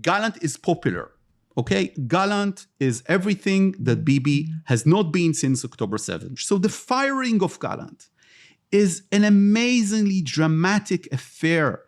Gallant is popular. Okay, Gallant is everything that Bibi has not been since October 7th. So the firing of Gallant is an amazingly dramatic affair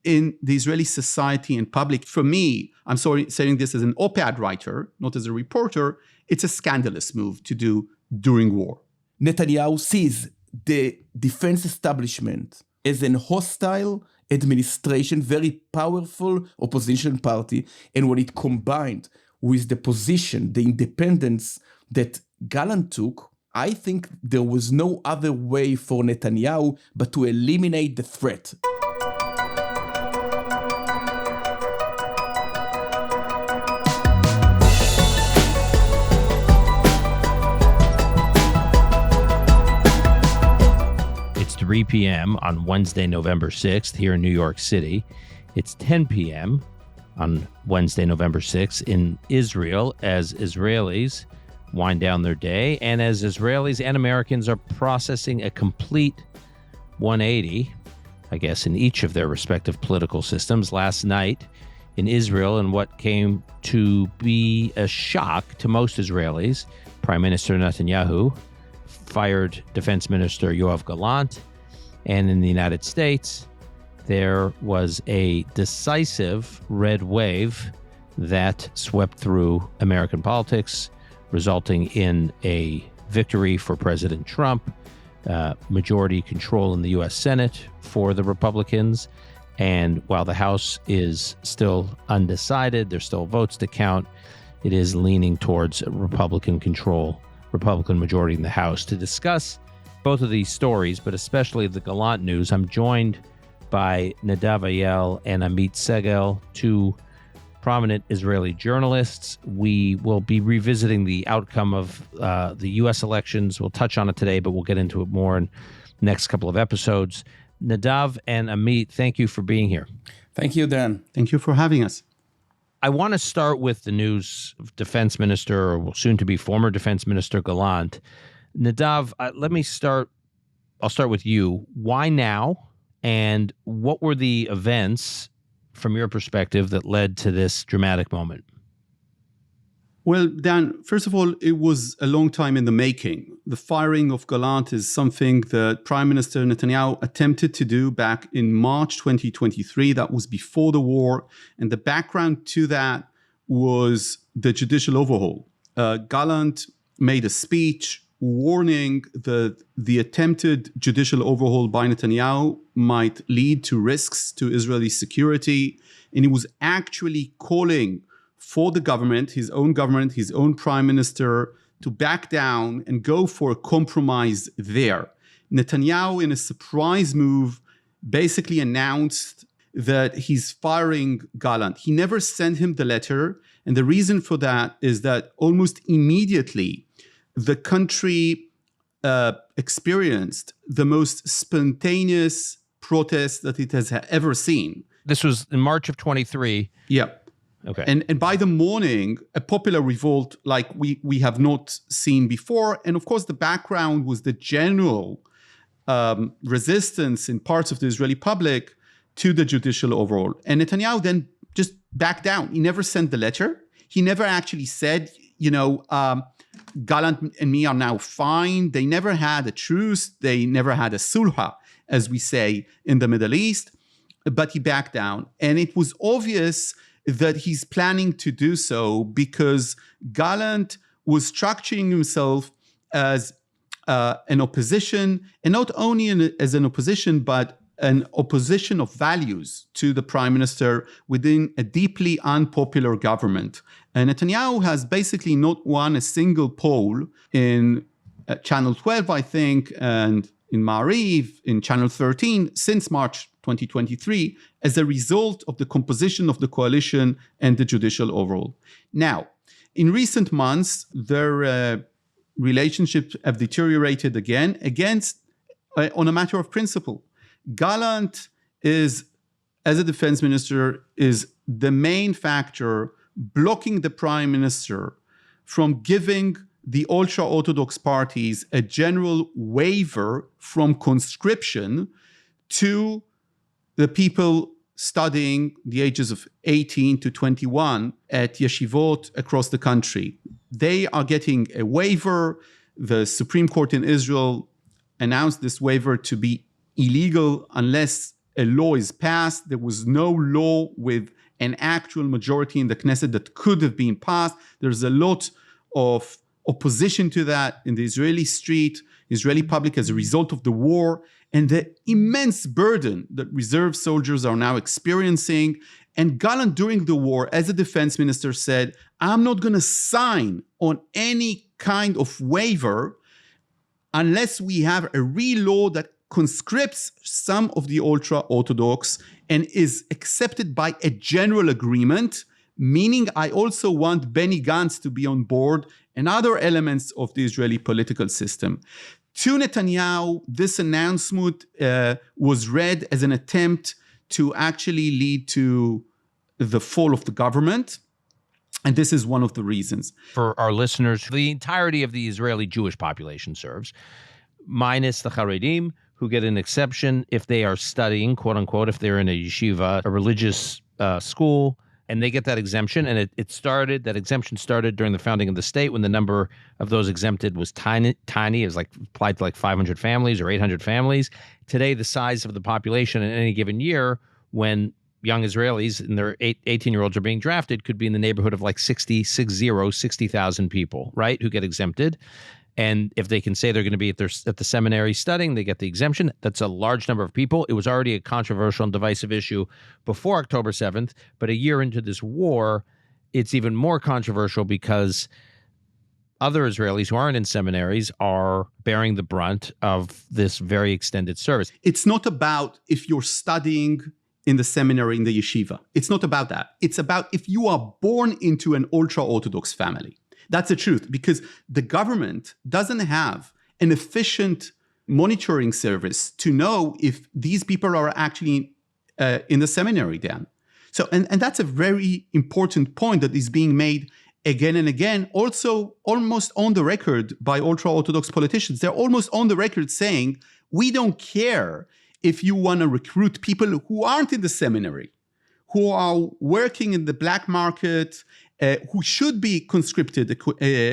in the Israeli society and public. For me, I'm sorry saying this as an op-ed writer, not as a reporter, it's a scandalous move to do during war. Netanyahu sees the defense establishment as an hostile administration, very powerful opposition party, and when it combined with the position, the independence that Gallant took, I think there was no other way for Netanyahu but to eliminate the threat. It's 3 p.m. on Wednesday, November 6th here in New York City. It's 10 p.m. on Wednesday, November 6th in Israel as Israelis wind down their day and as Israelis and Americans are processing a complete 180, I guess, in each of their respective political systems. Last night in Israel, in what came to be a shock to most Israelis, Prime Minister Netanyahu fired Defense Minister Yoav Gallant, and in the United States, there was a decisive red wave that swept through American politics, resulting in a victory for President Trump, majority control in the U.S. Senate for the Republicans. And while the House is still undecided, there's still votes to count, it is leaning towards Republican control, Republican majority in the House. To discuss both of these stories, but especially the Gallant news, I'm joined by Nadav Eyal and Amit Segal, two prominent Israeli journalists. We will be revisiting the outcome of the U.S. elections. We'll touch on it today, but we'll get into it more in the next couple of episodes. Nadav and Amit, thank you for being here. Thank you, Dan. Thank you for having us. I want to start with the news of Defense Minister, or soon to be former Defense Minister Gallant. Nadav, I'll start with you. Why now? And what were the events, from your perspective, that led to this dramatic moment? Well, Dan, first of all, it was a long time in the making. The firing of Gallant is something that Prime Minister Netanyahu attempted to do back in March 2023. That was before the war. And the background to that was the judicial overhaul. Gallant made a speech warning that the attempted judicial overhaul by Netanyahu might lead to risks to Israeli security. And he was actually calling for the government, his own prime minister, to back down and go for a compromise there. Netanyahu, in a surprise move, basically announced that he's firing Gallant. He never sent him the letter. And the reason for that is that almost immediately, the country experienced the most spontaneous protest that it has ever seen. This was in March of 23. Yeah. Okay. And by the morning, a popular revolt like we have not seen before. And of course, the background was the general resistance in parts of the Israeli public to the judicial overhaul. And Netanyahu then just backed down. He never sent the letter. He never actually said, Gallant and me are now fine. They never had a truce. They never had a sulha, as we say in the Middle East. But he backed down. And it was obvious that he's planning to do so because Gallant was structuring himself as an opposition, and not only as an opposition, but an opposition of values to the prime minister within a deeply unpopular government. And Netanyahu has basically not won a single poll in Channel 12, I think, and in Ma'ariv, in Channel 13, since March 2023, as a result of the composition of the coalition and the judicial overhaul. Now, in recent months, their relationships have deteriorated again on a matter of principle. Gallant is, as a defense minister, is the main factor blocking the prime minister from giving the ultra-Orthodox parties a general waiver from conscription to the people studying the ages of 18 to 21 at yeshivot across the country. They are getting a waiver. The Supreme Court in Israel announced this waiver to be illegal unless a law is passed. There was no law with an actual majority in the Knesset that could have been passed. There's a lot of opposition to that in the Israeli street, Israeli public, as a result of the war and the immense burden that reserve soldiers are now experiencing. And Gallant, during the war, as a defense minister, said, I'm not going to sign on any kind of waiver unless we have a real law that conscripts some of the ultra-Orthodox and is accepted by a general agreement, meaning I also want Benny Gantz to be on board and other elements of the Israeli political system. To Netanyahu, this announcement was read as an attempt to actually lead to the fall of the government. And this is one of the reasons. For our listeners, the entirety of the Israeli Jewish population serves, minus the Haredim, who get an exception if they are studying, quote unquote, if they're in a yeshiva, a religious school, and they get that exemption. And that exemption started during the founding of the state when the number of those exempted was tiny. It was applied to 500 families or 800 families. Today, the size of the population in any given year, when young Israelis and their 18-year-olds are being drafted, could be in the neighborhood of 60,000 people, right, who get exempted. And if they can say they're going to be at the seminary studying, they get the exemption. That's a large number of people. It was already a controversial and divisive issue before October 7th. But a year into this war, it's even more controversial because other Israelis who aren't in seminaries are bearing the brunt of this very extended service. It's not about if you're studying in the seminary, in the yeshiva. It's not about that. It's about if you are born into an ultra-Orthodox family. That's the truth, because the government doesn't have an efficient monitoring service to know if these people are actually in the seminary then. So, and that's a very important point that is being made again and again, also almost on the record by ultra-Orthodox politicians. They're almost on the record saying, we don't care if you want to recruit people who aren't in the seminary, who are working in the black market, who should be conscripted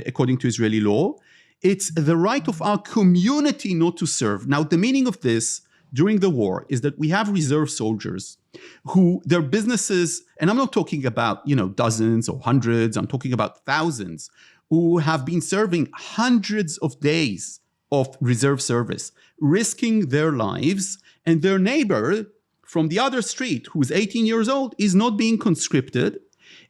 according to Israeli law. It's the right of our community not to serve. Now, the meaning of this during the war is that we have reserve soldiers who their businesses, and I'm not talking about, dozens or hundreds, I'm talking about thousands, who have been serving hundreds of days of reserve service, risking their lives, and their neighbor from the other street, who's 18 years old, is not being conscripted,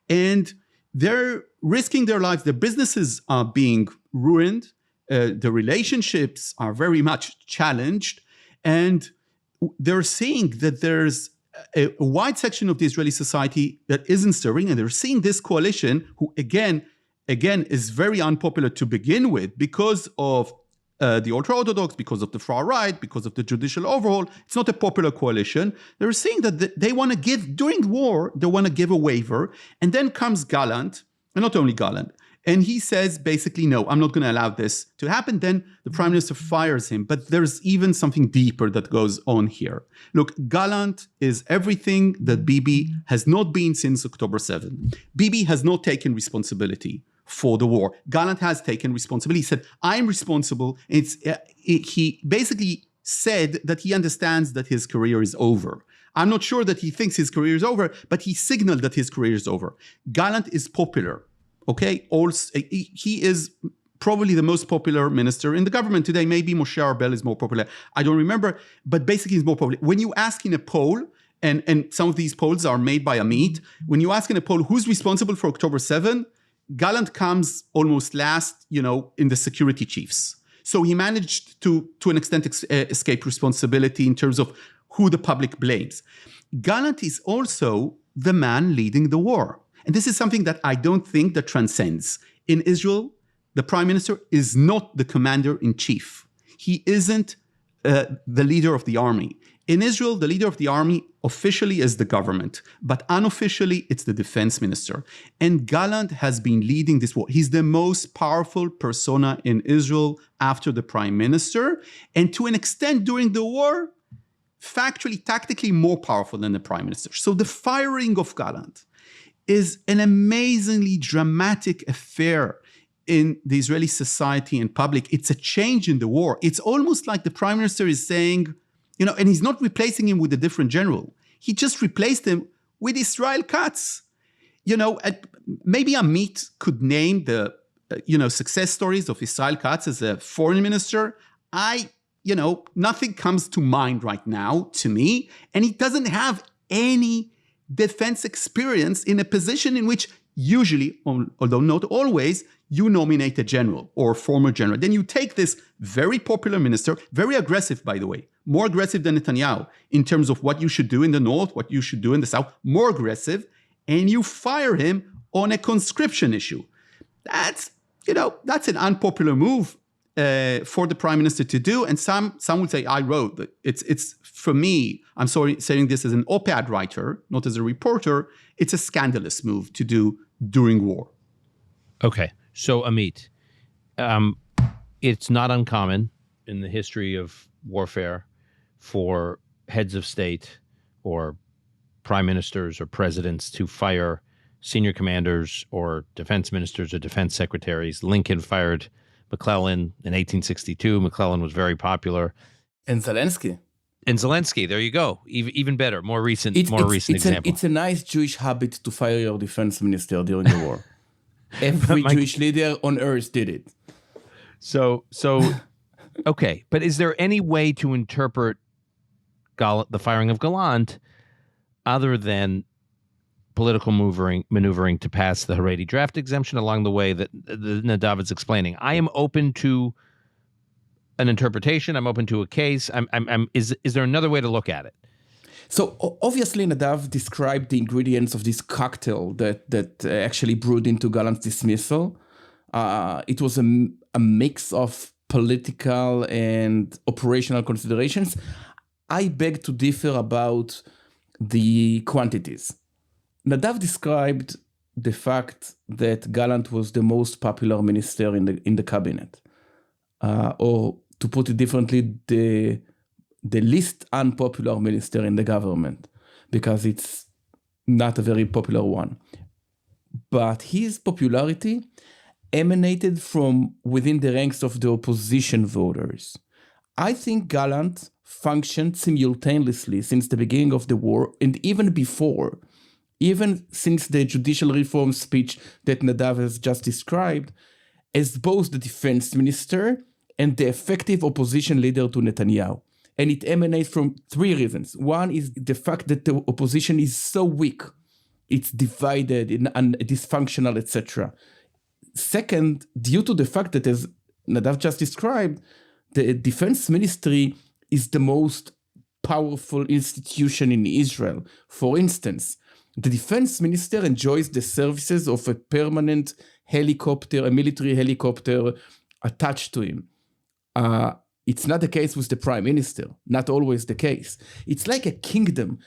and they're risking their lives. Their businesses are being ruined. The relationships are very much challenged. And they're seeing that there's a wide section of the Israeli society that isn't serving. And they're seeing this coalition, who again is very unpopular to begin with because of the ultra-Orthodox, because of the far right, because of the judicial overhaul. It's not a popular coalition. They're saying that they want to give, during war, they want to give a waiver. And then comes Gallant, and not only Gallant, and he says basically, no, I'm not going to allow this to happen. Then the prime minister fires him. But there's even something deeper that goes on here. Look, Gallant is everything that Bibi has not been since October 7. Bibi has not taken responsibility for the war. Gallant has taken responsibility. He said, I'm responsible. He basically said that he understands that his career is over. I'm not sure that he thinks his career is over, but he signaled that his career is over. Gallant is popular, okay? Also, he is probably the most popular minister in the government today. Maybe Moshe Arbel is more popular. I don't remember, but basically he's more popular. When you ask in a poll, and some of these polls are made by Amit, when you ask in a poll who's responsible for October 7, Gallant comes almost last, in the security chiefs. So he managed to an extent, escape responsibility in terms of who the public blames. Gallant is also the man leading the war. And this is something that I don't think that transcends. In Israel, the prime minister is not the commander-in-chief. He isn't the leader of the army. In Israel, the leader of the army officially is the government, but unofficially, it's the defense minister. And Gallant has been leading this war. He's the most powerful persona in Israel after the prime minister. And to an extent, during the war, factually, tactically more powerful than the prime minister. So the firing of Gallant is an amazingly dramatic affair in the Israeli society and public. It's a change in the war. It's almost like the prime minister is saying, and he's not replacing him with a different general. He just replaced him with Israel Katz. Maybe Amit could name the, success stories of Israel Katz as a foreign minister. Nothing comes to mind right now to me. And he doesn't have any defense experience in a position in which usually, although not always, you nominate a general or former general. Then you take this very popular minister, very aggressive, by the way, more aggressive than Netanyahu in terms of what you should do in the north, what you should do in the south, more aggressive, and you fire him on a conscription issue. That's an unpopular move for the prime minister to do. And some would say, I wrote that it's for me, I'm sorry, saying this as an op-ed writer, not as a reporter, it's a scandalous move to do during war. Okay. So, Amit, it's not uncommon in the history of warfare for heads of state or prime ministers or presidents to fire senior commanders or defense ministers or defense secretaries. Lincoln fired McClellan in 1862. McClellan was very popular. And Zelensky. There you go. Even better, more recent example. It's a nice Jewish habit to fire your defense minister during the war. Every Jewish leader on earth did it. So okay. But is there any way to interpret the firing of Gallant other than political maneuvering to pass the Haredi draft exemption along the way that Nadav is explaining? I am open to an interpretation. I'm open to a case. Is there another way to look at it? So obviously Nadav described the ingredients of this cocktail that actually brewed into Gallant's dismissal. It was a mix of political and operational considerations. I beg to differ about the quantities. Nadav described the fact that Gallant was the most popular minister in the cabinet, or to put it differently, the least unpopular minister in the government, because it's not a very popular one. But his popularity emanated from within the ranks of the opposition voters. I think Gallant functioned simultaneously since the beginning of the war and even before, even since the judicial reform speech that Nadav has just described, as both the defense minister and the effective opposition leader to Netanyahu. And it emanates from three reasons. One is the fact that the opposition is so weak. It's divided and dysfunctional, etc. Second, due to the fact that, as Nadav just described, the defense ministry is the most powerful institution in Israel. For instance, the defense minister enjoys the services of a permanent helicopter, a military helicopter attached to him. It's not the case with the prime minister, not always the case. It's like a kingdom.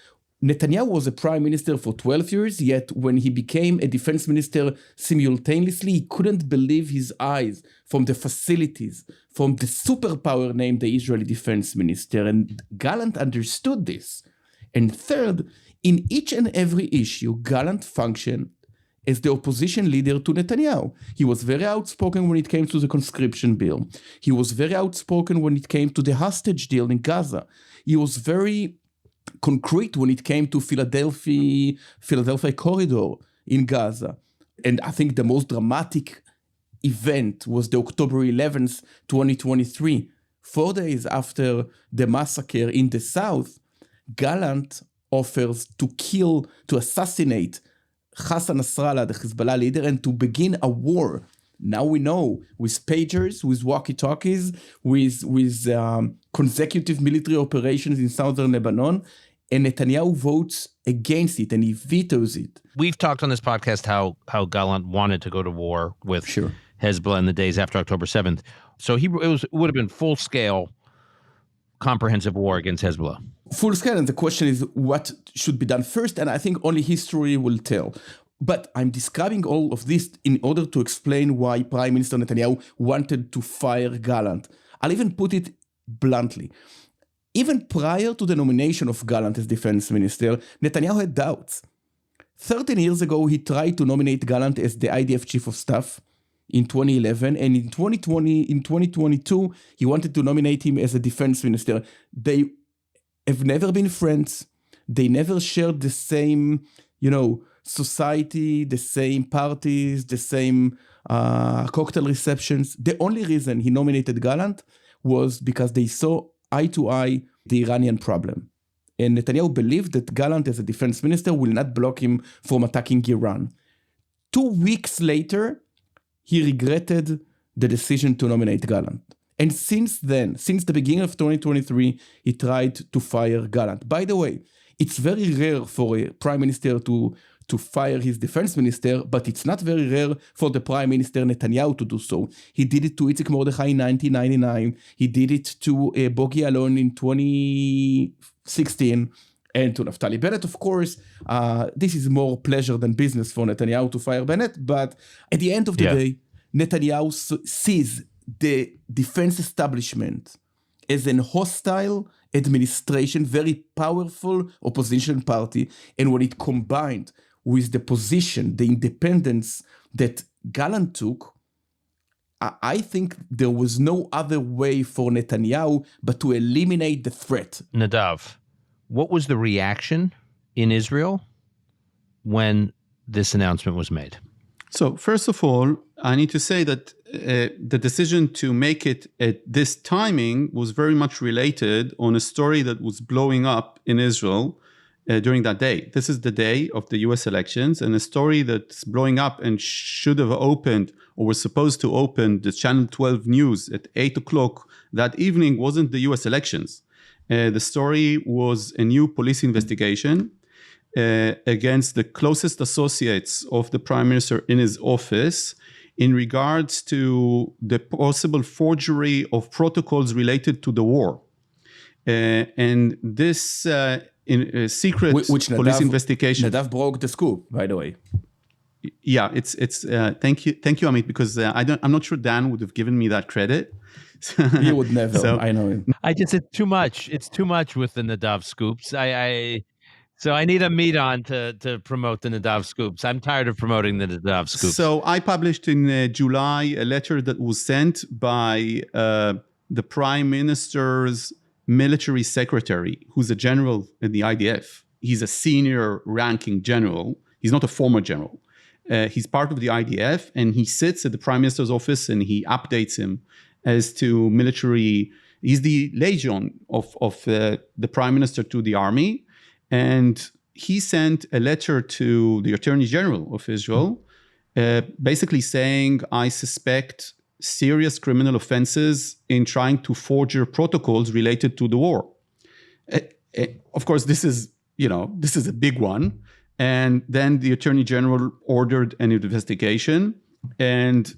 Netanyahu was a prime minister for 12 years, yet when he became a defense minister simultaneously, he couldn't believe his eyes from the facilities, from the superpower named the Israeli defense minister. And Gallant understood this. And third, in each and every issue, Gallant functioned as the opposition leader to Netanyahu. He was very outspoken when it came to the conscription bill. He was very outspoken when it came to the hostage deal in Gaza. He was very concrete when it came to Philadelphia corridor in Gaza. And I think the most dramatic event was the October 11th, 2023. 4 days after the massacre in the south, Gallant offers to assassinate Hassan Nasrallah, the Hezbollah leader, and to begin a war. Now we know, with pagers, with walkie-talkies, with consecutive military operations in southern Lebanon, and Netanyahu votes against it, and he vetoes it. We've talked on this podcast how Gallant wanted to go to war with Hezbollah in the days after October 7th. So it would have been full-scale, comprehensive war against Hezbollah. Full scale, and the question is what should be done first, and I think only history will tell. But I'm describing all of this in order to explain why Prime Minister Netanyahu wanted to fire Gallant. I'll even put it bluntly. Even prior to the nomination of Gallant as defense minister, Netanyahu had doubts. 13 years ago, he tried to nominate Gallant as the IDF chief of staff in 2011, and in 2022, he wanted to nominate him as a defense minister. They have never been friends. They never shared the same, society, the same parties, the same cocktail receptions. The only reason he nominated Gallant was because they saw eye to eye the Iranian problem. And Netanyahu believed that Gallant as a defense minister will not block him from attacking Iran. 2 weeks later, he regretted the decision to nominate Gallant. And since then, since the beginning of 2023, he tried to fire Gallant. By the way, it's very rare for a prime minister to fire his defense minister, but it's not very rare for the prime minister Netanyahu to do so. He did it to Itzik Mordechai in 1999. He did it to Bogi Alon in 2016. And to Naftali Bennett, of course. This is more pleasure than business for Netanyahu to fire Bennett. But at the end of the day, Netanyahu sees the defense establishment as an hostile administration, very powerful opposition party. And when it combined with the position, the independence that Gallant took, I think there was no other way for Netanyahu but to eliminate the threat. Nadav, what was the reaction in Israel when this announcement was made? So first of all, I need to say that the decision to make it at this timing was very much related on a story that was blowing up in Israel during that day. This is the day of the US elections, and a story that's blowing up and should have opened or was supposed to open the Channel 12 news at 8 o'clock that evening wasn't the US elections. The story was a new police investigation against the closest associates of the prime minister in his office in regards to the possible forgery of protocols related to the war. And this secret which police investigation. Nadav broke the scoop, by the way. Yeah, it's thank you, Amit, because I'm not sure Dan would have given me that credit. He would never. I know him. It's too much. It's too much with the Nadav scoops. So I need a meet on to promote the Nadav scoops. I'm tired of promoting the Nadav scoops. So I published in July a letter that was sent by the prime minister's military secretary, who's a general in the IDF. He's a senior ranking general. He's not a former general. He's part of the IDF, and he sits at the prime minister's office and he updates him as to military. He's the liaison of the prime minister to the army. And he sent a letter to the Attorney General of Israel, basically saying, I suspect serious criminal offenses in trying to forge protocols related to the war. Of course, this is a big one. And then the Attorney General ordered an investigation, and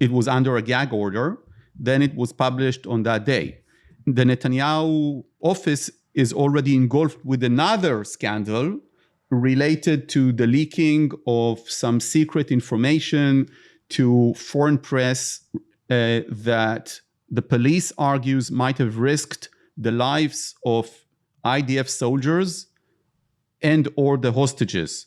it was under a gag order. Then it was published on that day. The Netanyahu office is already engulfed with another scandal related to the leaking of some secret information to foreign press that the police argues might have risked the lives of IDF soldiers and or the hostages.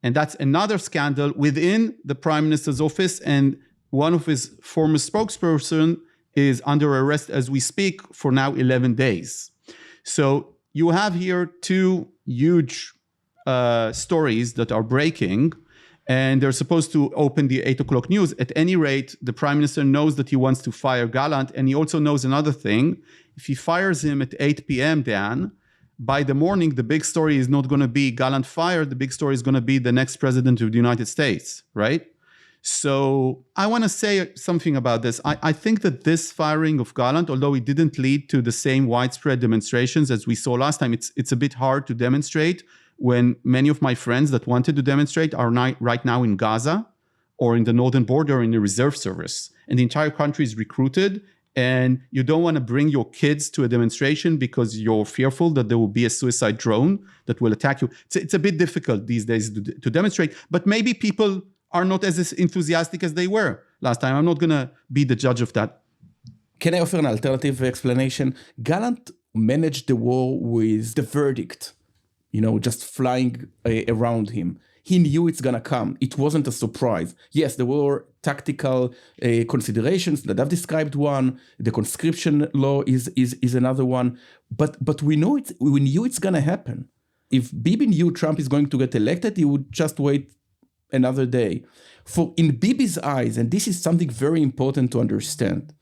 And that's another scandal within the prime minister's office, and one of his former spokesperson is under arrest as we speak for now 11 days. So you have here two huge stories that are breaking, and they're supposed to open the 8 o'clock news. At any rate, the prime minister knows that he wants to fire Gallant, and he also knows another thing. If he fires him at 8 p.m., Dan, by the morning, the big story is not going to be Gallant fired. The big story is going to be the next president of the United States, right? So I want to say something about this. I think that this firing of Gallant, although it didn't lead to the same widespread demonstrations as we saw last time, it's a bit hard to demonstrate when many of my friends that wanted to demonstrate are right now in Gaza or in the northern border in the reserve service. And the entire country is recruited, and you don't want to bring your kids to a demonstration because you're fearful that there will be a suicide drone that will attack you. It's a bit difficult these days to demonstrate, but maybe people are not as enthusiastic as they were last time. I'm not going to be the judge of that. Can I offer an alternative explanation? Gallant managed the war with the verdict, just flying around him. He knew it's going to come. It wasn't a surprise. Yes, there were tactical considerations. Nadav described one. The conscription law is another one. But we knew it's going to happen. If Bibi knew Trump is going to get elected, he would just wait another day. For in Bibi's eyes, and this is something very important to understand,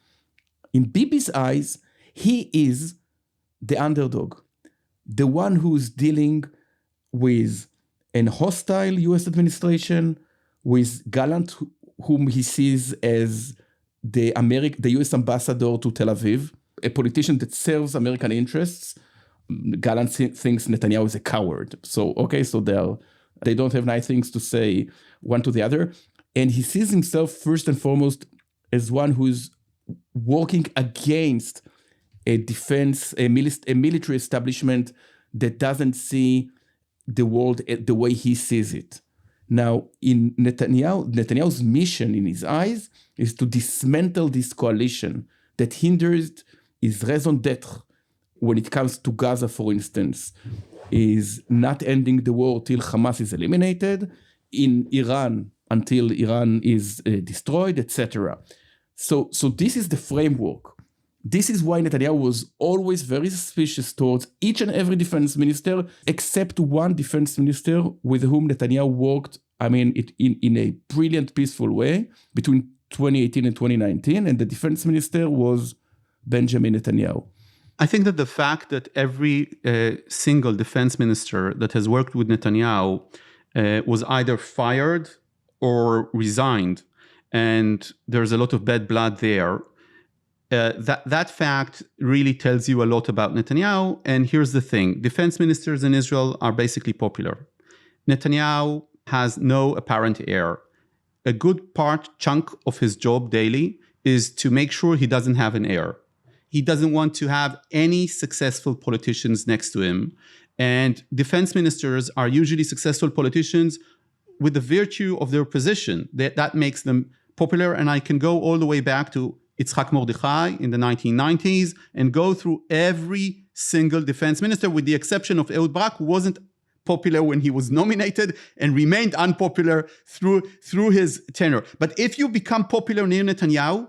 in Bibi's eyes, he is the underdog, the one who's dealing with an hostile U.S. administration, with Gallant, whom he sees as the U.S. ambassador to Tel Aviv, a politician that serves American interests. Gallant thinks Netanyahu is a coward. So they don't have nice things to say one to the other. And he sees himself first and foremost as one who's working against a military establishment that doesn't see the world the way he sees it. Now, in Netanyahu's mission in his eyes is to dismantle this coalition that hinders his raison d'etre when it comes to Gaza, for instance, is not ending the war till Hamas is eliminated, in Iran until Iran is destroyed, etc. So this is the framework. This is why Netanyahu was always very suspicious towards each and every defense minister, except one defense minister with whom Netanyahu worked, in a brilliant, peaceful way between 2018 and 2019, and the defense minister was Benjamin Netanyahu. I think that the fact that every single defense minister that has worked with Netanyahu was either fired or resigned, and there's a lot of bad blood there, that fact really tells you a lot about Netanyahu. And here's the thing. Defense ministers in Israel are basically popular. Netanyahu has no apparent heir. A good chunk of his job daily is to make sure he doesn't have an heir. He doesn't want to have any successful politicians next to him. And defense ministers are usually successful politicians with the virtue of their position. That makes them popular. And I can go all the way back to Yitzhak Mordechai in the 1990s and go through every single defense minister, with the exception of Ehud Barak, who wasn't popular when he was nominated and remained unpopular through his tenure. But if you become popular near Netanyahu,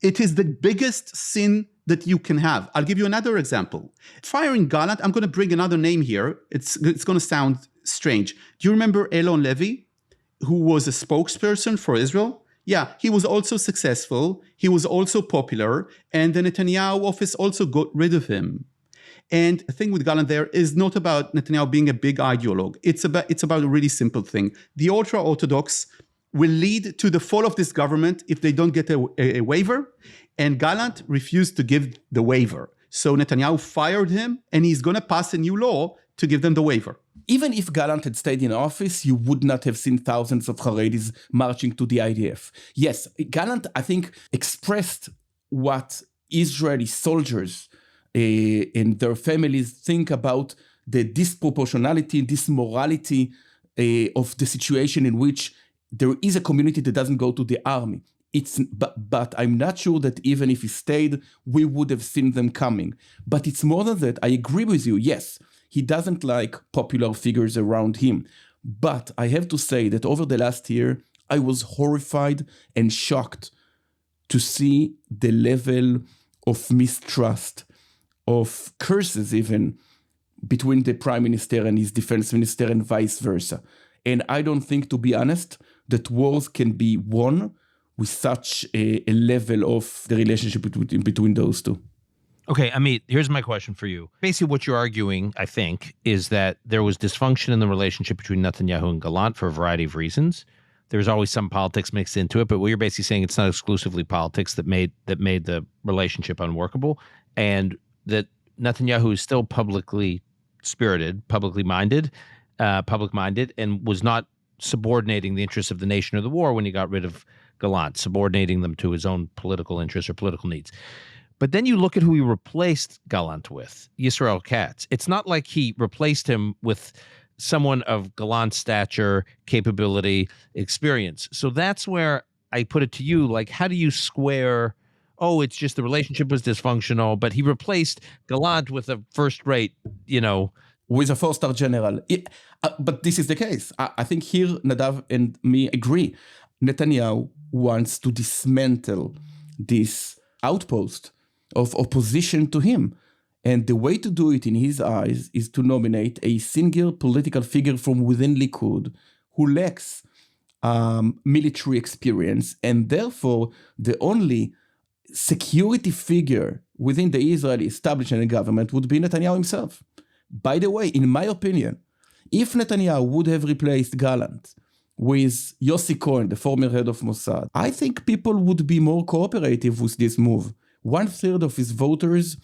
it is the biggest sin that you can have. I'll give you another example. Firing Gallant, I'm going to bring another name here. It's going to sound strange. Do you remember Elon Levy, who was a spokesperson for Israel? Yeah, he was also successful. He was also popular. And the Netanyahu office also got rid of him. And the thing with Gallant there is not about Netanyahu being a big ideologue. It's about a really simple thing. The ultra-Orthodox will lead to the fall of this government if they don't get a waiver. And Gallant refused to give the waiver. So Netanyahu fired him, and he's going to pass a new law to give them the waiver. Even if Gallant had stayed in office, you would not have seen thousands of Haredis marching to the IDF. Yes, Gallant, I think, expressed what Israeli soldiers and their families think about the disproportionality, dismorality of the situation in which there is a community that doesn't go to the army. But I'm not sure that even if he stayed, we would have seen them coming. But it's more than that. I agree with you. Yes, he doesn't like popular figures around him. But I have to say that over the last year, I was horrified and shocked to see the level of mistrust, of curses even, between the prime minister and his defense minister and vice versa. And I don't think, to be honest, that wars can be won with such a level of the relationship between those two. Okay, Amit, here's my question for you. Basically, what you're arguing, I think, is that there was dysfunction in the relationship between Netanyahu and Gallant for a variety of reasons. There's always some politics mixed into it, but what you're basically saying, it's not exclusively politics that made the relationship unworkable, and that Netanyahu is still publicly spirited, public-minded, and was not subordinating the interests of the nation or the war when he got rid of Gallant, subordinating them to his own political interests or political needs. But then you look at who he replaced Gallant with, Yisrael Katz. It's not like he replaced him with someone of Gallant's stature, capability, experience. So that's where I put it to you, like, how do you square oh, it's just the relationship was dysfunctional, but he replaced Gallant with a first-rate, with a four-star general. But this is the case. I think here Nadav and me agree. Netanyahu wants to dismantle this outpost of opposition to him. And the way to do it in his eyes is to nominate a single political figure from within Likud who lacks military experience, and therefore the only security figure within the Israeli establishment and government would be Netanyahu himself. By the way, in my opinion, if Netanyahu would have replaced Gallant with Yossi Cohen, the former head of Mossad, I think people would be more cooperative with this move. 1/3 of his voters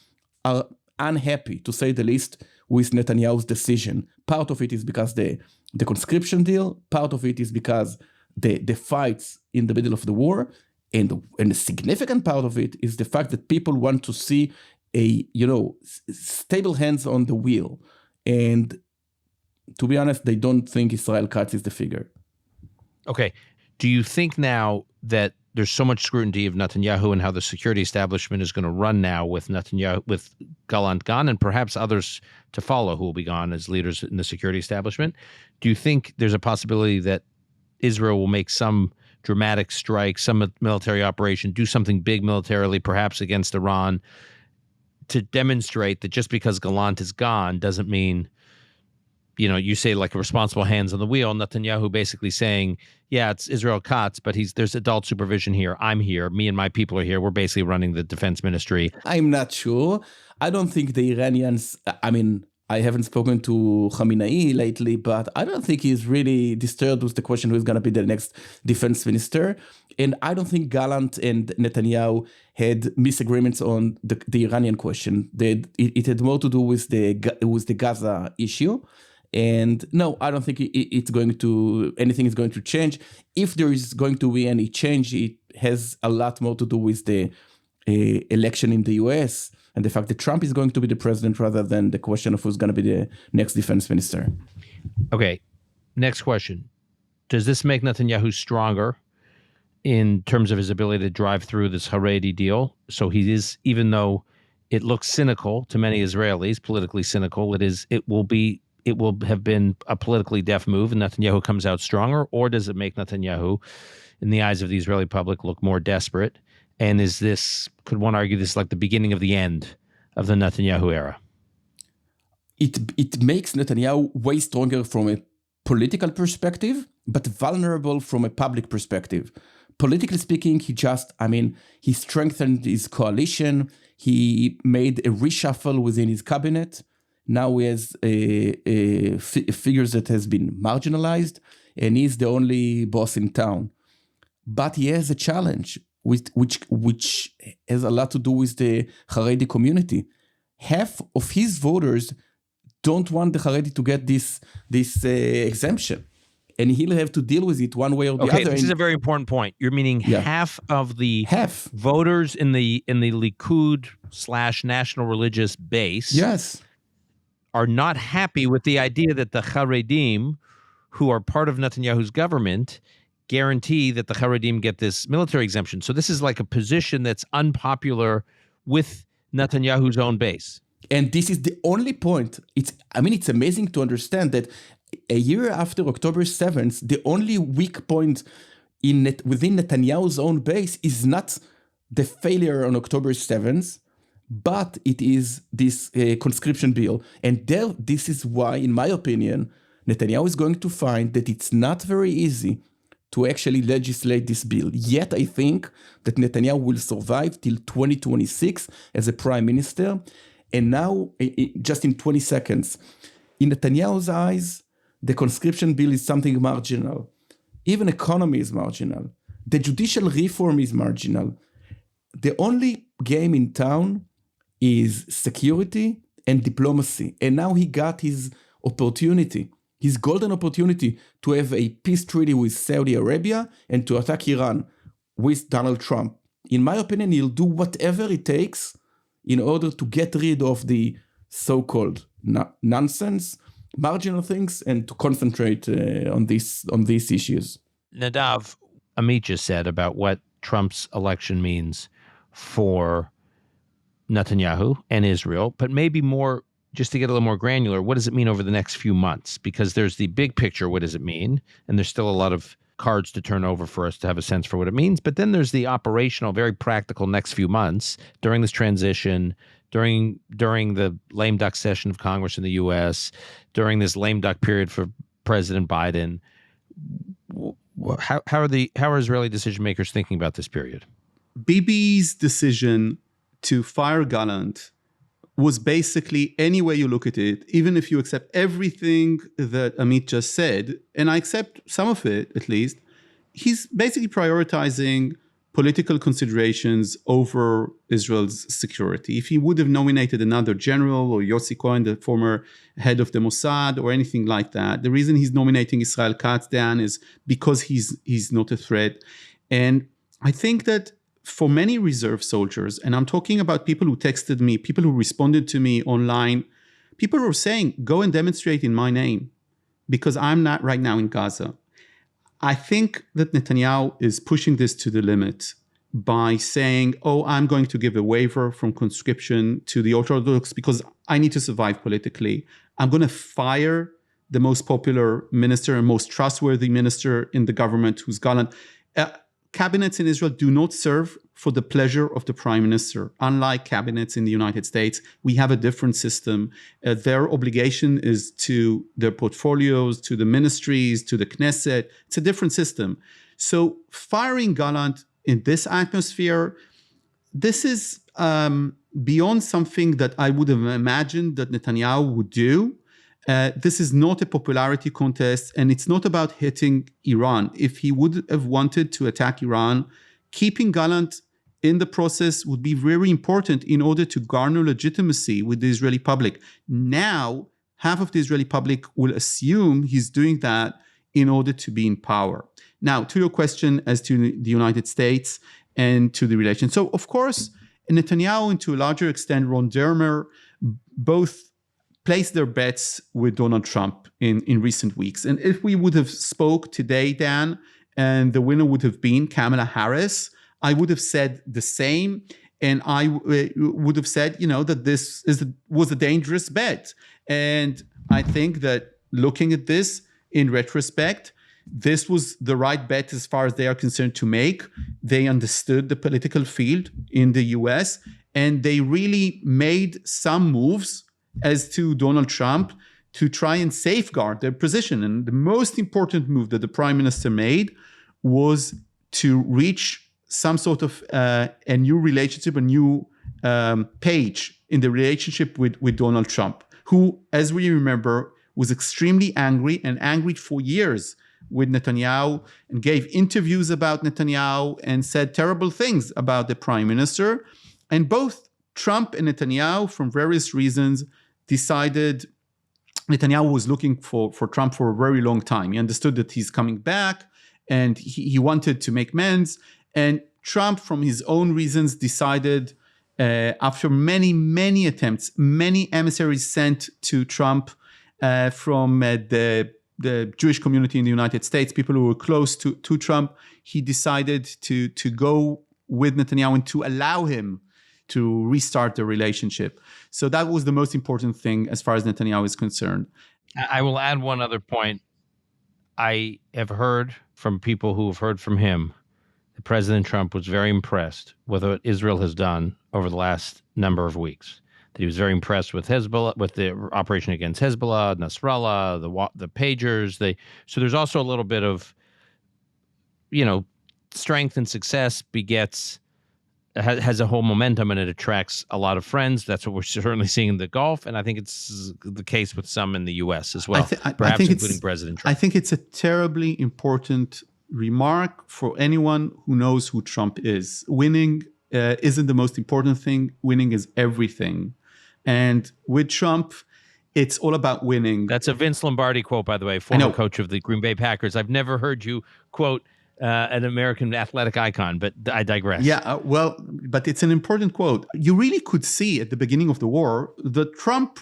are unhappy, to say the least, with Netanyahu's decision. Part of it is because the conscription deal, part of it is because the fights in the middle of the war, and a significant part of it is the fact that people want to see stable hands on the wheel. And to be honest, they don't think Israel Katz is the figure. Okay. Do you think now that there's so much scrutiny of Netanyahu and how the security establishment is going to run now with Netanyahu, with Gallant gone, and perhaps others to follow who will be gone as leaders in the security establishment? Do you think there's a possibility that Israel will make some dramatic strike, some military operation, do something big militarily, perhaps against Iran, to demonstrate that just because Gallant is gone doesn't mean, you say like responsible hands on the wheel, Netanyahu basically saying, yeah, it's Israel Katz, but there's adult supervision here. I'm here. Me and my people are here. We're basically running the defense ministry. I'm not sure. I don't think the Iranians, I haven't spoken to Khamenei lately, but I don't think he's really disturbed with the question who's going to be the next defense minister. And I don't think Gallant and Netanyahu had misagreements on the Iranian question. It had more to do with the Gaza issue. And no, I don't think anything is going to change. If there is going to be any change, it has a lot more to do with the election in the US and the fact that Trump is going to be the president rather than the question of who's going to be the next defense minister. Okay, next question. Does this make Netanyahu stronger in terms of his ability to drive through this Haredi deal? So he is, even though it looks cynical to many Israelis, politically cynical, it will have been a politically deft move and Netanyahu comes out stronger? Or does it make Netanyahu, in the eyes of the Israeli public, look more desperate? And could one argue this is like the beginning of the end of the Netanyahu era? It makes Netanyahu way stronger from a political perspective, but vulnerable from a public perspective. Politically speaking, he strengthened his coalition. He made a reshuffle within his cabinet. Now he has figures that has been marginalized, and he's the only boss in town. But he has a challenge, which has a lot to do with the Haredi community. Half of his voters don't want the Haredi to get this exemption, and he'll have to deal with it one way or the other. Okay, this is a very important point. You're meaning half of the voters in the Likud / national religious base. Yes. Are not happy with the idea that the Haredim, who are part of Netanyahu's government, guarantee that the Haredim get this military exemption. So this is like a position that's unpopular with Netanyahu's own base. And this is the only point. It's amazing to understand that a year after October 7th, the only weak point within Netanyahu's own base is not the failure on October 7th, but it is this conscription bill. And this is why, in my opinion, Netanyahu is going to find that it's not very easy to actually legislate this bill. Yet I think that Netanyahu will survive till 2026 as a prime minister. And now, just in 20 seconds, in Netanyahu's eyes, the conscription bill is something marginal. Even economy is marginal. The judicial reform is marginal. The only game in town is security and diplomacy. And now he got his opportunity, his golden opportunity to have a peace treaty with Saudi Arabia and to attack Iran with Donald Trump. In my opinion, he'll do whatever it takes in order to get rid of the so-called nonsense, marginal things, and to concentrate on these issues. Nadav, Amit just said about what Trump's election means for Netanyahu and Israel, but maybe more, just to get a little more granular, what does it mean over the next few months? Because there's the big picture, what does it mean? And there's still a lot of cards to turn over for us to have a sense for what it means. But then there's the operational, very practical next few months during this transition, during the lame duck session of Congress in the U.S., during this lame duck period for President Biden. How are Israeli decision makers thinking about this period? Bibi's decision to fire Gallant was basically, any way you look at it, even if you accept everything that Amit just said, and I accept some of it at least, he's basically prioritizing political considerations over Israel's security. If he would have nominated another general or Yossi Cohen, the former head of the Mossad, or anything like that, the reason he's nominating Israel Katz, Dan, is because he's not a threat. And I think that for many reserve soldiers, and I'm talking about people who texted me, people who responded to me online, people who are saying, go and demonstrate in my name because I'm not right now in Gaza. I think that Netanyahu is pushing this to the limit by saying, oh, I'm going to give a waiver from conscription to the Orthodox because I need to survive politically. I'm going to fire the most popular minister and most trustworthy minister in the government, who's Gallant. Cabinets in Israel do not serve for the pleasure of the prime minister. Unlike cabinets in the United States, we have a different system. Their obligation is to their portfolios, to the ministries, to the Knesset. It's a different system. So firing Gallant in this atmosphere, this is beyond something that I would have imagined that Netanyahu would do. This is not a popularity contest, and it's not about hitting Iran. If he would have wanted to attack Iran, keeping Gallant in the process would be very important in order to garner legitimacy with the Israeli public. Now, half of the Israeli public will assume he's doing that in order to be in power. Now, to your question as to the United States and to the relation. So, of course, Netanyahu and to a larger extent, Ron Dermer, both placed their bets with Donald Trump in recent weeks. And if we would have spoke today, Dan, and the winner would have been Kamala Harris, I would have said the same. And I would have said, that this was a dangerous bet. And I think that looking at this in retrospect, this was the right bet as far as they are concerned to make. They understood the political field in the US, and they really made some moves as to Donald Trump to try and safeguard their position. And the most important move that the prime minister made was to reach some sort of a new relationship, a new page in the relationship with Donald Trump, who, as we remember, was extremely angry and angry for years with Netanyahu and gave interviews about Netanyahu and said terrible things about the prime minister. And both Trump and Netanyahu, from various reasons, decided Netanyahu was looking for Trump for a very long time. He understood that he's coming back and he wanted to make amends. And Trump, from his own reasons, decided after many, many attempts, many emissaries sent to Trump from the Jewish community in the United States, people who were close to Trump, he decided to go with Netanyahu and to allow him to restart the relationship. So that was the most important thing as far as Netanyahu is concerned. I will add one other point. I have heard from people who have heard from him that President Trump was very impressed with what Israel has done over the last number of weeks. That he was very impressed with Hezbollah, with the operation against Hezbollah, Nasrallah, the pagers. So there's also a little bit of, strength and success has a whole momentum, and it attracts a lot of friends. That's what we're certainly seeing in the Gulf, and I think it's the case with some in the U.S. as well, perhaps including President Trump. I think it's a terribly important remark for anyone who knows who Trump is. Winning isn't the most important thing. Winning is everything. And with Trump, it's all about winning. That's a Vince Lombardi quote, by the way, former coach of the Green Bay Packers. I've never heard you quote an American athletic icon, but I digress. Yeah, but it's an important quote. You really could see at the beginning of the war that Trump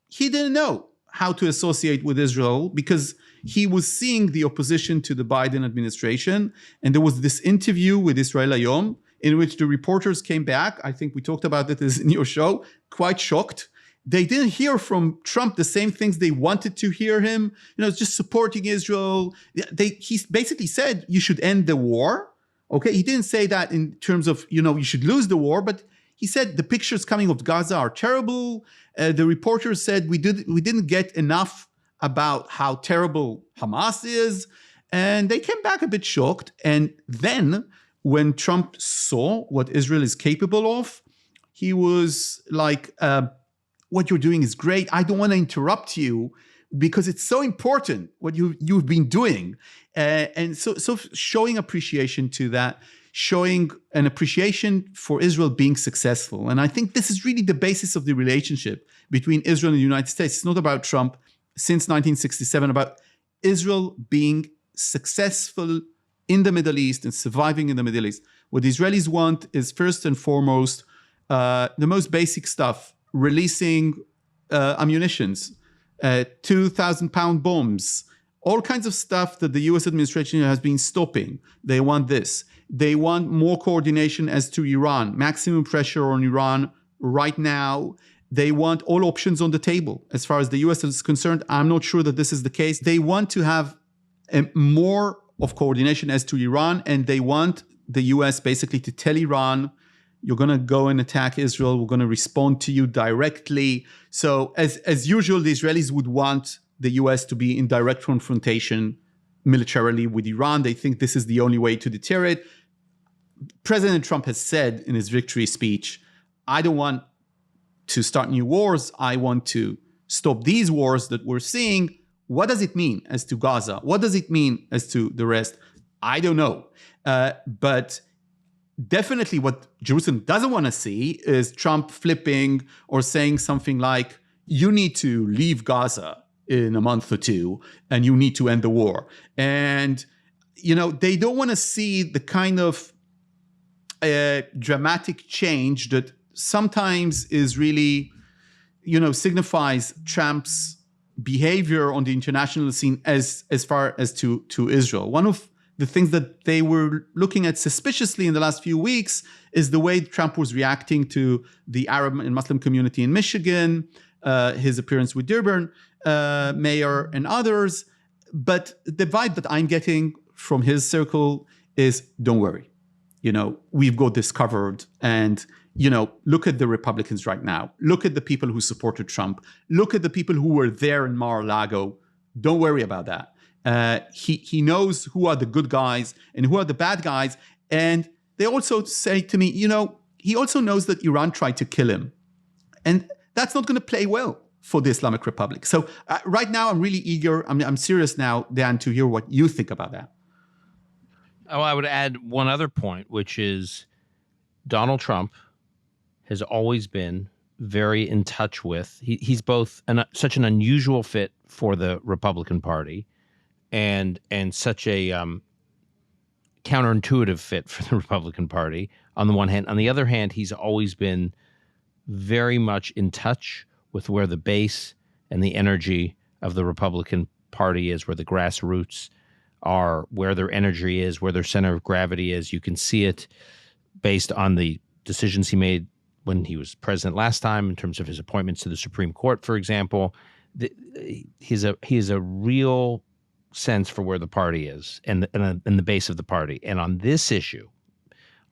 he didn't know how to associate with Israel because he was seeing the opposition to the Biden administration. And there was this interview with Israel Hayom in which the reporters came back. I think we talked about it in your show, quite shocked. They didn't hear from Trump the same things they wanted to hear him. Just supporting Israel. He basically said you should end the war. Okay, he didn't say that in terms of you should lose the war, but he said the pictures coming of Gaza are terrible. The reporters said we didn't get enough about how terrible Hamas is, and they came back a bit shocked. And then when Trump saw what Israel is capable of, he was like, what you're doing is great. I don't want to interrupt you because it's so important what you've been doing. And so showing appreciation to that, showing an appreciation for Israel being successful. And I think this is really the basis of the relationship between Israel and the United States. It's not about Trump since 1967, about Israel being successful in the Middle East and surviving in the Middle East. What the Israelis want is first and foremost, the most basic stuff, releasing ammunitions, 2,000-pound bombs, all kinds of stuff that the U.S. administration has been stopping. They want this. They want more coordination as to Iran, maximum pressure on Iran right now. They want all options on the table. As far as the U.S. is concerned, I'm not sure that this is the case. They want to have more of coordination as to Iran, and they want the U.S. basically to tell Iran, you're going to go and attack Israel. We're going to respond to you directly. So as usual, the Israelis would want the U.S. to be in direct confrontation militarily with Iran. They think this is the only way to deter it. President Trump has said in his victory speech, I don't want to start new wars. I want to stop these wars that we're seeing. What does it mean as to Gaza? What does it mean as to the rest? I don't know. But definitely what Jerusalem doesn't want to see is Trump flipping or saying something like, you need to leave Gaza in a month or two and you need to end the war. And, they don't want to see the kind of dramatic change that sometimes is really, signifies Trump's behavior on the international scene as far as to Israel. One of the things that they were looking at suspiciously in the last few weeks is the way Trump was reacting to the Arab and Muslim community in Michigan, his appearance with Dearborn mayor and others. But the vibe that I'm getting from his circle is, don't worry, we've got this covered. And, look at the Republicans right now. Look at the people who supported Trump. Look at the people who were there in Mar-a-Lago. Don't worry about that. He knows who are the good guys and who are the bad guys. And they also say to me, he also knows that Iran tried to kill him. And that's not going to play well for the Islamic Republic. So right now, I'm really eager. I'm serious now, Dan, to hear what you think about that. Oh, I would add one other point, which is Donald Trump has always been very in touch with, he's both such an unusual fit for the Republican Party and such a counterintuitive fit for the Republican Party on the one hand. On the other hand, he's always been very much in touch with where the base and the energy of the Republican Party is, where the grassroots are, where their energy is, where their center of gravity is. You can see it based on the decisions he made when he was president last time in terms of his appointments to the Supreme Court, for example. He has a real sense for where the party is and the base of the party. And on this issue,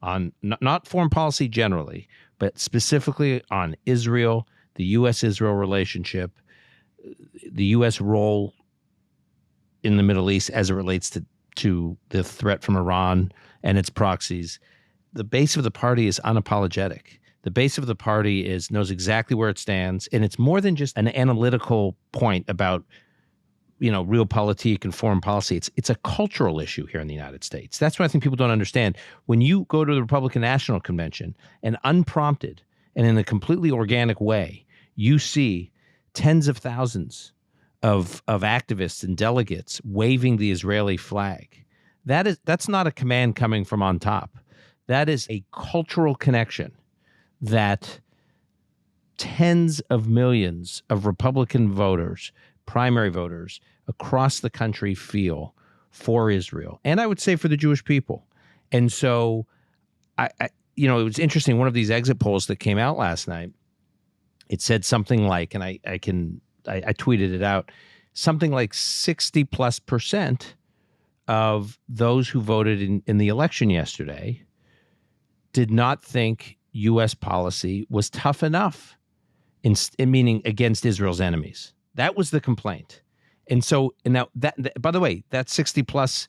on not foreign policy generally, but specifically on Israel, the U.S.-Israel relationship, the U.S. role in the Middle East as it relates to the threat from Iran and its proxies, the base of the party is unapologetic. The base of the party knows exactly where it stands, and it's more than just an analytical point about, realpolitik and foreign policy. It's a cultural issue here in the United States. That's what I think people don't understand. When you go to the Republican National Convention and unprompted and in a completely organic way, you see tens of thousands of activists and delegates waving the Israeli flag. That's not a command coming from on top. That is a cultural connection that tens of millions of Republican voters, primary voters across the country feel for Israel, and I would say for the Jewish people. And so it was interesting. One of these exit polls that came out last night, it said something like, and I tweeted it out, something like 60+% of those who voted in the election yesterday did not think U.S. policy was tough enough, in meaning against Israel's enemies. That was the complaint. And now that, by the way, that 60+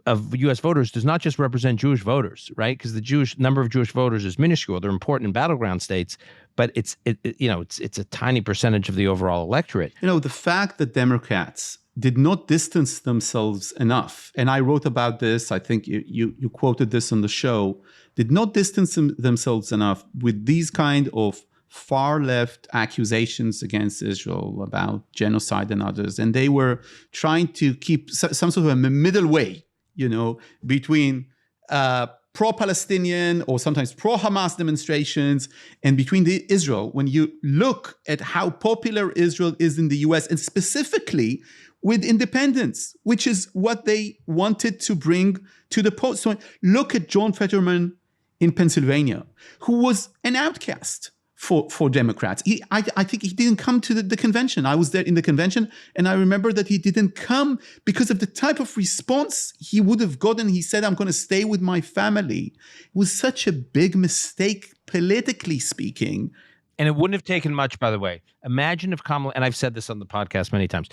of U.S. voters does not just represent Jewish voters, right? Because the number of Jewish voters is minuscule. They're important in battleground states, but it's a tiny percentage of the overall electorate. The fact that Democrats did not distance themselves enough, and I wrote about this, I think you quoted this on the show, did not distance themselves enough with these kind of far left accusations against Israel about genocide and others. And they were trying to keep some sort of a middle way, between pro-Palestinian or sometimes pro-Hamas demonstrations and between Israel. When you look at how popular Israel is in the US, and specifically with independence, which is what they wanted to bring to the post. So look at John Fetterman in Pennsylvania, who was an outcast for Democrats. I think he didn't come to the convention. I was there in the convention, and I remember that he didn't come because of the type of response he would have gotten. He said, I'm going to stay with my family. It was such a big mistake, politically speaking. And it wouldn't have taken much, by the way. Imagine if Kamala, and I've said this on the podcast many times,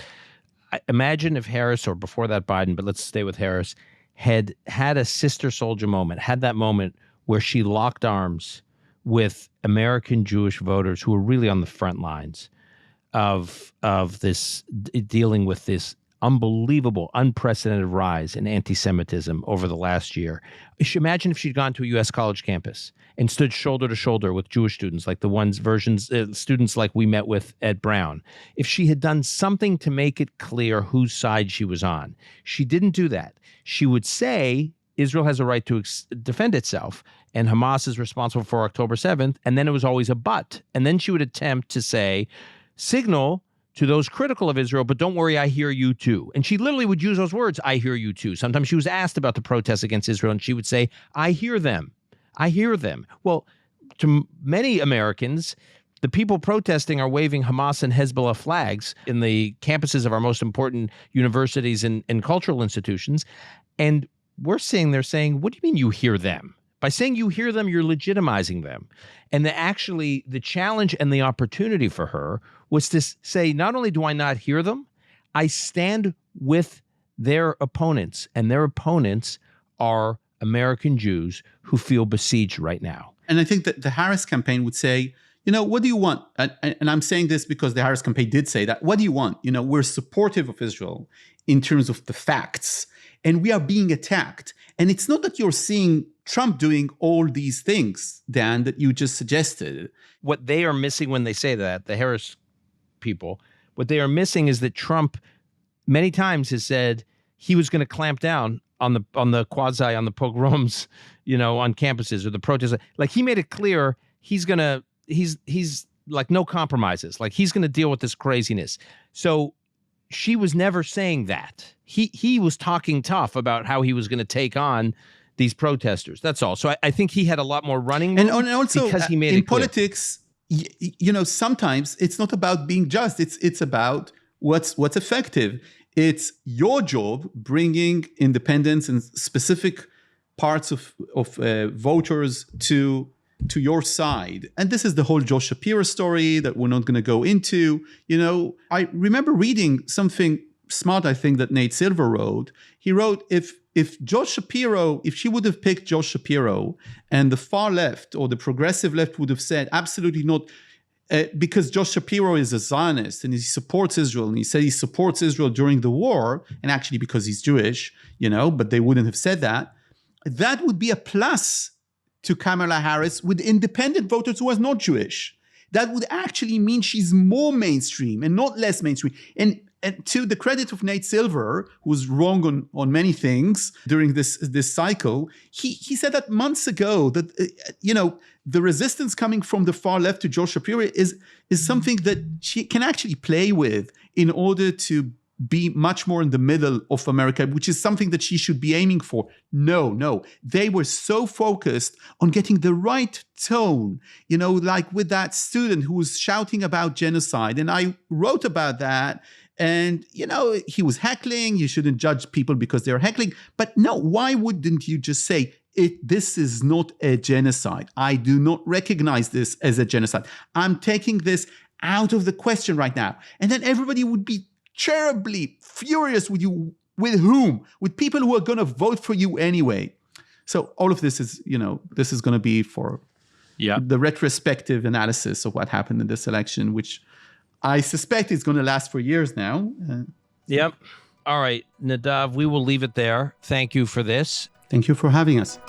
imagine if Harris, or before that Biden, but let's stay with Harris, had a sister soldier moment, had that moment where she locked arms with American Jewish voters who are really on the front lines of this, dealing with this unbelievable, unprecedented rise in anti-Semitism over the last year. Imagine if she'd gone to a U.S. college campus and stood shoulder to shoulder with Jewish students, like students like we met with at Brown. If she had done something to make it clear whose side she was on. She didn't do that. She would say Israel has a right to defend itself, and Hamas is responsible for October 7th, and then it was always a but. And then she would attempt to signal to those critical of Israel, but don't worry, I hear you too. And she literally would use those words, I hear you too. Sometimes she was asked about the protests against Israel, and she would say, I hear them. I hear them. Well, to many Americans, the people protesting are waving Hamas and Hezbollah flags in the campuses of our most important universities and cultural institutions. And they're saying, what do you mean you hear them? By saying you hear them, you're legitimizing them. And the challenge and the opportunity for her was to say, not only do I not hear them, I stand with their opponents, and their opponents are American Jews who feel besieged right now. And I think that the Harris campaign would say, what do you want? And I'm saying this because the Harris campaign did say that. What do you want? We're supportive of Israel in terms of the facts, and we are being attacked. And it's not that you're seeing Trump doing all these things, Dan, that you just suggested. What they are missing when they say that, the Harris people, what they are missing is that Trump many times has said he was going to clamp down on the pogroms, on campuses or the protests. Like, he made it clear he's like no compromises. Like, he's going to deal with this craziness. So she was never saying that. He was talking tough about how he was going to take on these protesters. That's all. So I think he had a lot more running room, and also because he made in it clear. Politics, sometimes it's not about being just. It's about what's effective. It's your job bringing independence and specific parts of voters to your side. And this is the whole Josh Shapiro story that we're not going to go into. I remember reading something smart, I think, that Nate Silver wrote. He wrote, if she would have picked Josh Shapiro, and the far left or the progressive left would have said, absolutely not, because Josh Shapiro is a Zionist and he supports Israel, and he said he supports Israel during the war, and actually because he's Jewish, but they wouldn't have said that. That would be a plus to Kamala Harris with independent voters who are not Jewish. That would actually mean she's more mainstream and not less mainstream. And to the credit of Nate Silver, who was wrong on many things during this cycle, he said that months ago that the resistance coming from the far left to Josh Shapiro is something that she can actually play with in order to be much more in the middle of America, which is something that she should be aiming for. No. They were so focused on getting the right tone, like with that student who was shouting about genocide. And I wrote about that. And, he was heckling. You shouldn't judge people because they're heckling. But no, why wouldn't you just say, this is not a genocide. I do not recognize this as a genocide. I'm taking this out of the question right now. And then everybody would be terribly furious with you. With whom? With people who are going to vote for you anyway. So all of this is, this is going to be for the retrospective analysis of what happened in this election, which I suspect is going to last for years now. Yep. All right, Nadav, we will leave it there. Thank you for this. Thank you for having us.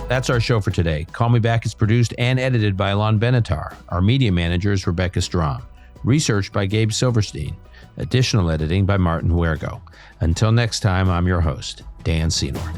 That's our show for today. Call Me Back is produced and edited by Alon Benatar. Our media manager is Rebecca Strom. Research by Gabe Silverstein. Additional editing by Martin Huergo. Until next time, I'm your host, Dan Senor.